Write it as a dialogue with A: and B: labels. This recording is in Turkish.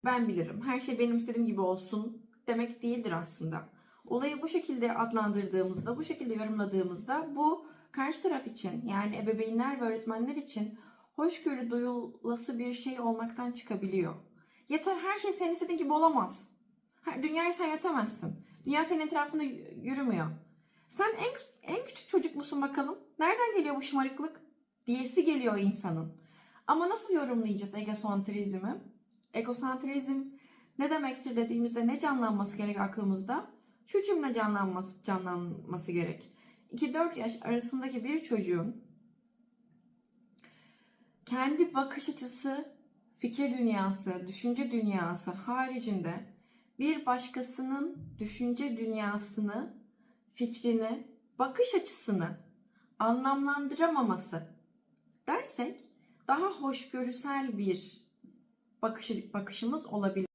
A: ben bilirim, her şey benim istediğim gibi olsun demek değildir aslında. Olayı bu şekilde adlandırdığımızda, bu şekilde yorumladığımızda bu karşı taraf için, yani ebeveynler ve öğretmenler için hoşgörü duyulası bir şey olmaktan çıkabiliyor. Yeter, her şey senin istediğin gibi olamaz. Dünyayı sen yönetemezsin. Dünya senin etrafında yürümüyor. Sen en küçük çocuk musun bakalım? Nereden geliyor bu şımarıklık? Diyesi geliyor insanın. Ama nasıl yorumlayacağız egosantrizmi? Egosantrizm ne demektir dediğimizde ne canlanması gerek aklımızda? Şu cümle canlanması gerek. 2-4 yaş arasındaki bir çocuğun kendi bakış açısı, fikir dünyası, düşünce dünyası haricinde bir başkasının düşünce dünyasını, fikrini, bakış açısını anlamlandıramaması dersek daha hoşgörüsel bir bakışımız olabilir.